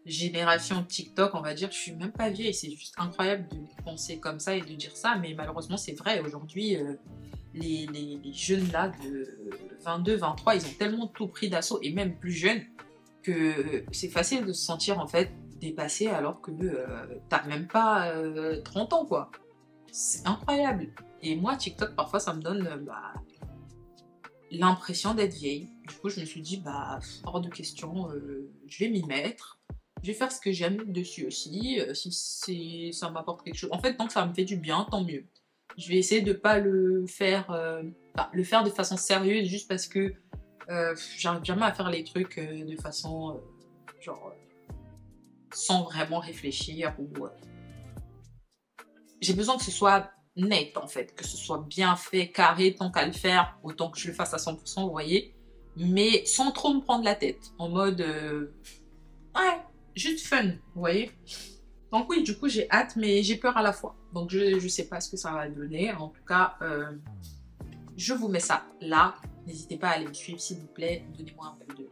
génération TikTok, on va dire. Je suis même pas vieille, c'est juste incroyable de penser comme ça et de dire ça, mais malheureusement c'est vrai. Aujourd'hui, les jeunes là de 22, 23, ils ont tellement tout pris d'assaut, et même plus jeunes, que c'est facile de se sentir en fait dépassé alors que t'as même pas 30 ans quoi. C'est incroyable. Et moi, TikTok, parfois, ça me donne l'impression d'être vieille. Du coup, je me suis dit, bah, hors de question, je vais m'y mettre. Je vais faire ce que j'aime dessus aussi, si ça m'apporte quelque chose. En fait, tant que ça me fait du bien, tant mieux. Je vais essayer de pas le faire de façon sérieuse, juste parce que j'arrive jamais à faire les trucs de façon, genre, sans vraiment réfléchir. Ou j'ai besoin que ce soit net, en fait, que ce soit bien fait, carré, tant qu'à le faire, autant que je le fasse à 100%, vous voyez. Mais sans trop me prendre la tête, en mode... ouais, juste fun, vous voyez. Donc oui, du coup, j'ai hâte, mais j'ai peur à la fois. Donc je sais pas ce que ça va donner. En tout cas, je vous mets ça là. N'hésitez pas à aller me suivre, s'il vous plaît. Donnez-moi un peu de...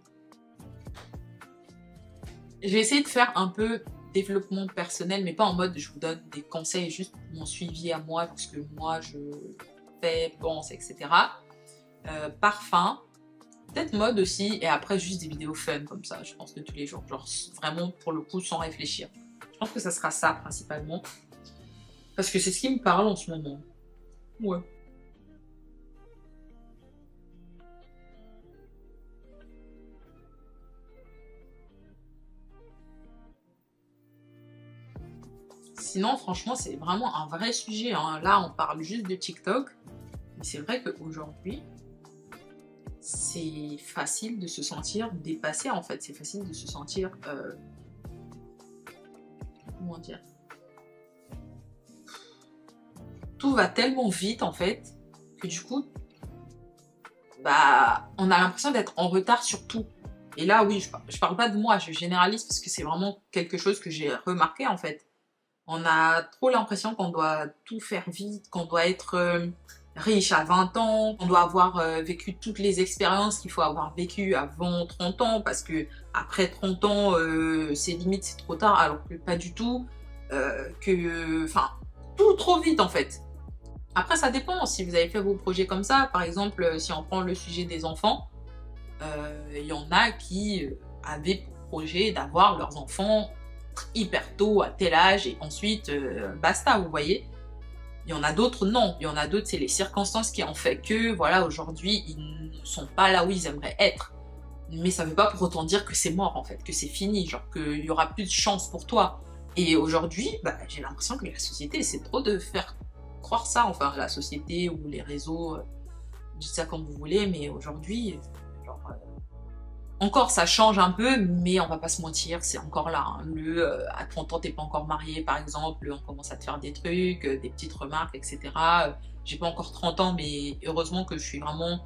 Je vais essayer de faire un peu développement personnel, mais pas en mode je vous donne des conseils, juste mon suivi à moi, parce que moi, je fais, pense, etc. Parfum. Peut-être mode aussi, et après juste des vidéos fun comme ça, je pense, de tous les jours. Genre vraiment, pour le coup, sans réfléchir. Je pense que ça sera ça, principalement. Parce que c'est ce qui me parle en ce moment. Ouais. Sinon, franchement, c'est vraiment un vrai sujet, hein. Là, on parle juste de TikTok. Mais c'est vrai qu'aujourd'hui, c'est facile de se sentir dépassé, en fait. C'est facile de se sentir... comment dire? Tout va tellement vite, en fait, que du coup, bah, on a l'impression d'être en retard sur tout. Et là, oui, je parle pas de moi, je généralise parce que c'est vraiment quelque chose que j'ai remarqué, en fait. On a trop l'impression qu'on doit tout faire vite, qu'on doit être riche à 20 ans, qu'on doit avoir vécu toutes les expériences qu'il faut avoir vécues avant 30 ans, parce que après 30 ans, c'est limite, c'est trop tard, alors que pas du tout. Enfin, tout trop vite en fait. Après, ça dépend si vous avez fait vos projets comme ça. Par exemple, si on prend le sujet des enfants, il y en a qui avaient pour projet d'avoir leurs enfants hyper tôt, à tel âge, et ensuite, basta, vous voyez. Il y en a d'autres, non. Il y en a d'autres, c'est les circonstances qui ont fait que, voilà, aujourd'hui, ils ne sont pas là où ils aimeraient être. Mais ça ne veut pas pour autant dire que c'est mort, en fait, que c'est fini, genre qu'il n'y aura plus de chance pour toi. Et aujourd'hui, bah, j'ai l'impression que la société essaie trop de faire croire ça, enfin, la société ou les réseaux, dites ça comme vous voulez, mais aujourd'hui, genre, encore, ça change un peu, mais on va pas se mentir, c'est encore là. Hein. À 30 ans, t'es pas encore marié, par exemple, on commence à te faire des trucs, des petites remarques, etc. J'ai pas encore 30 ans, mais heureusement que je suis vraiment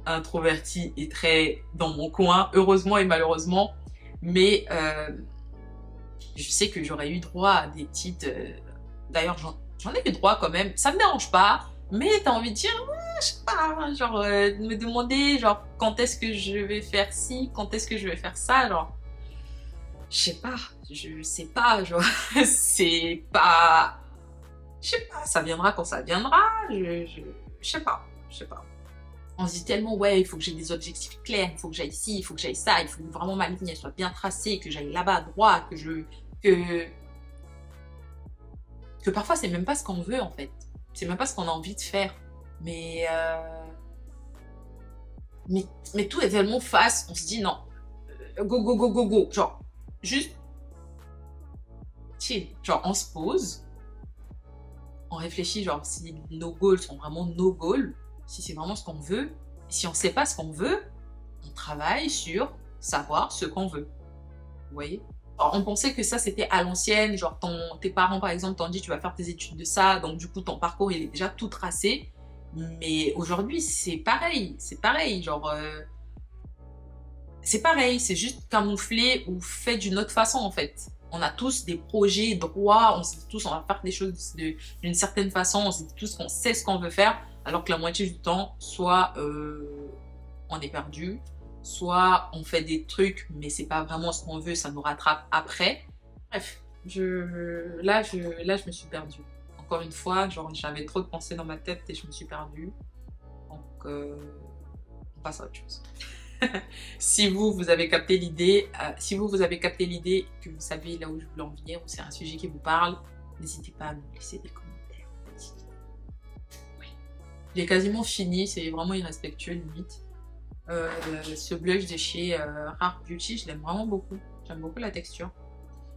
introvertie et très dans mon coin, heureusement et malheureusement. Mais je sais que j'aurais eu droit à des petites... D'ailleurs, j'en ai eu droit quand même. Ça me dérange pas, mais t'as envie de dire, ouais, je sais pas, genre, de me demander, genre, quand est-ce que je vais faire ci, quand est-ce que je vais faire ça, genre, je sais pas, genre, c'est pas, je sais pas, ça viendra quand ça viendra, je sais pas, je sais pas. On se dit tellement, ouais, il faut que j'ai des objectifs clairs, il faut que j'aille ici, il faut que j'aille ça, il faut que vraiment ma ligne elle soit bien tracée, que j'aille là-bas, droit, que parfois c'est même pas ce qu'on veut en fait. C'est même pas ce qu'on a envie de faire. Mais, mais tout est tellement fast, on se dit non, go, go, go, go, go. Genre, juste chill. Genre, on se pose, on réfléchit, genre, si nos goals sont vraiment nos goals, si c'est vraiment ce qu'on veut, si on sait pas ce qu'on veut, on travaille sur savoir ce qu'on veut. Vous voyez? Alors, on pensait que ça c'était à l'ancienne, genre tes parents par exemple t'ont dit tu vas faire tes études de ça, donc du coup ton parcours il est déjà tout tracé. Mais aujourd'hui c'est pareil, genre c'est pareil, c'est juste camouflé ou fait d'une autre façon en fait. On a tous des projets droits, on se dit tous on va faire des choses d'une certaine façon, on se dit tous qu'on sait ce qu'on veut faire, alors que la moitié du temps, soit on est perdu, soit on fait des trucs, mais c'est pas vraiment ce qu'on veut, ça nous rattrape après. Bref, là, je me suis perdue. Encore une fois, genre, j'avais trop de pensées dans ma tête et je me suis perdue. Donc, on passe à autre chose. Si vous avez capté l'idée, que vous savez là où je voulais en venir, ou c'est un sujet qui vous parle, n'hésitez pas à me laisser des commentaires. Oui. J'ai quasiment fini, c'est vraiment irrespectueux limite. Ce blush de chez Rare Beauty, je l'aime vraiment beaucoup. J'aime beaucoup la texture.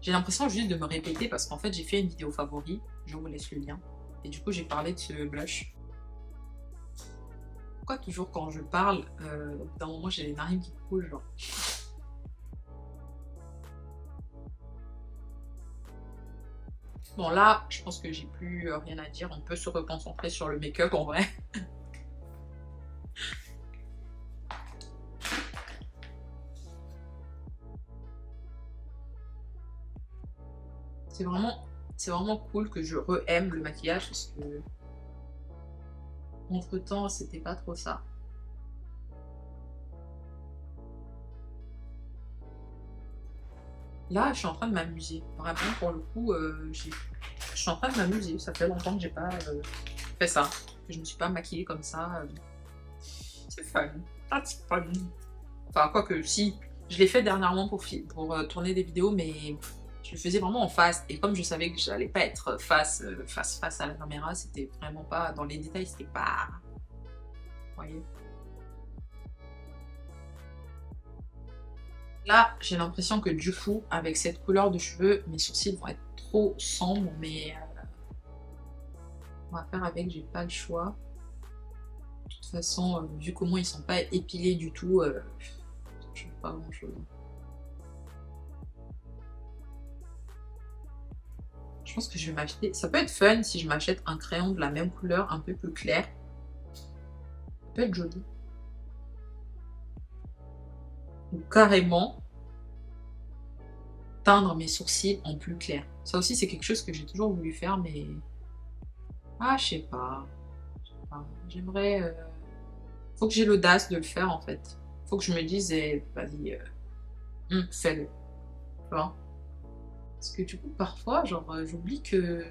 J'ai l'impression juste de me répéter parce qu'en fait j'ai fait une vidéo favori, je vous laisse le lien. Et du coup j'ai parlé de ce blush. Pourquoi toujours quand je parle, au bout d'un moment j'ai les narines qui coulent genre. Bon là, je pense que j'ai plus rien à dire, on peut se reconcentrer sur le make-up en vrai. C'est vraiment cool que je re-aime le maquillage parce que entre temps c'était pas trop ça. Là je suis en train de m'amuser, vraiment pour le coup je suis en train de m'amuser, ça fait longtemps que j'ai pas fait ça, que je me suis pas maquillée comme ça. C'est fun, c'est fun. Enfin quoique si, je l'ai fait dernièrement pour tourner des vidéos mais je le faisais vraiment en face et comme je savais que j'allais pas être face à la caméra, c'était vraiment pas dans les détails, c'était pas... Vous voyez. Là, j'ai l'impression que du coup, avec cette couleur de cheveux, mes sourcils vont être trop sombres, mais on va faire avec, j'ai pas le choix. De toute façon, vu comment ils sont pas épilés du tout, ça change pas grand chose. Je pense que je vais m'acheter... Ça peut être fun si je m'achète un crayon de la même couleur, un peu plus clair. Ça peut être joli. Ou carrément teindre mes sourcils en plus clair. Ça aussi, c'est quelque chose que j'ai toujours voulu faire, mais... Ah, je sais pas. J'aimerais... Faut que j'ai l'audace de le faire, en fait. Faut que je me dise, vas-y, fais-le. Tu vois? Parce que du coup, parfois, genre, j'oublie que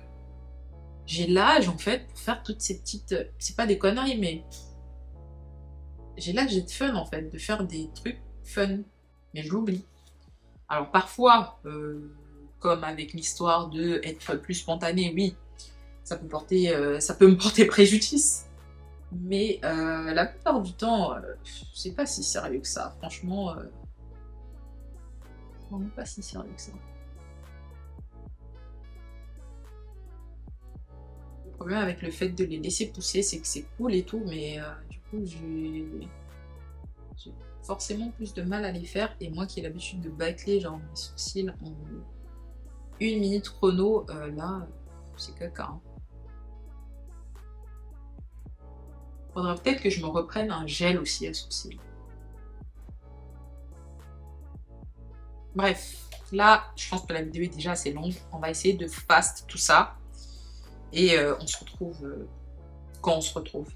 j'ai l'âge, en fait, pour faire toutes ces petites... C'est pas des conneries, mais... J'ai l'âge d'être fun, en fait, de faire des trucs fun. Mais je l'oublie. Alors, parfois, comme avec l'histoire de être plus spontané, oui, ça peut me porter préjudice. Mais la plupart du temps, c'est pas si sérieux que ça. Franchement, c'est vraiment pas si sérieux que ça. Le problème avec le fait de les laisser pousser, c'est que c'est cool et tout, mais du coup, j'ai forcément plus de mal à les faire. Et moi qui ai l'habitude de bâcler genre mes sourcils en 1 minute chrono, là, c'est caca. Hein. Faudrait peut-être que je me reprenne un gel aussi à sourcils. Bref, là, je pense que la vidéo est déjà assez longue. On va essayer de fast tout ça. Et on se retrouve quand on se retrouve.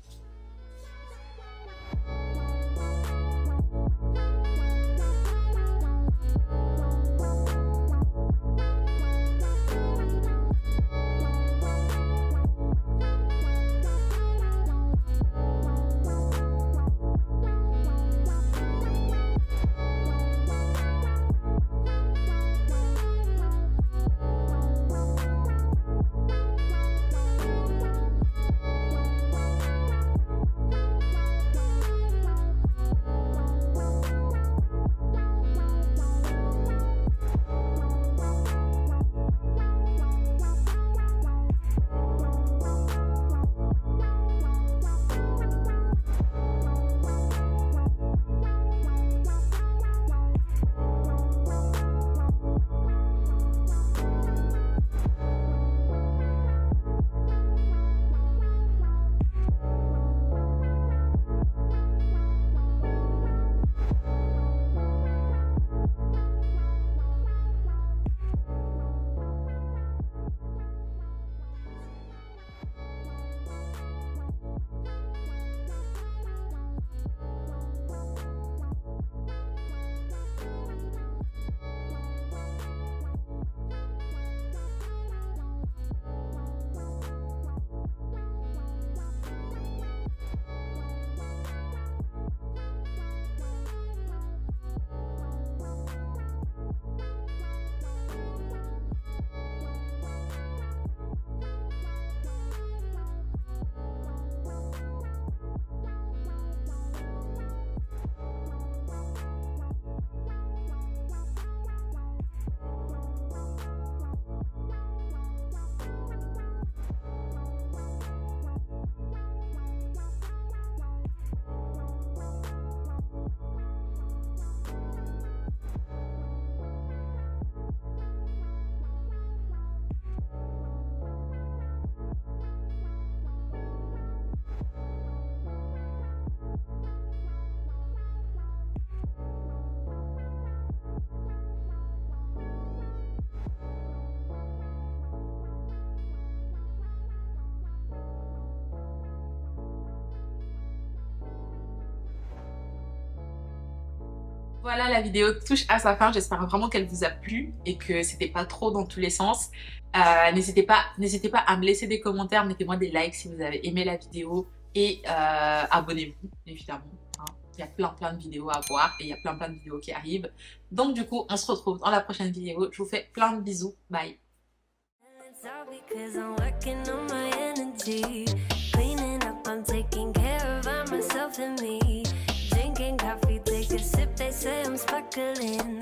Voilà, la vidéo touche à sa fin. J'espère vraiment qu'elle vous a plu et que c'était pas trop dans tous les sens. N'hésitez pas à me laisser des commentaires, mettez-moi des likes si vous avez aimé la vidéo et abonnez-vous évidemment. Hein. Il y a plein de vidéos à voir et il y a plein de vidéos qui arrivent. Donc du coup, on se retrouve dans la prochaine vidéo. Je vous fais plein de bisous. Bye. Coffee, take a sip, they say I'm sparkling.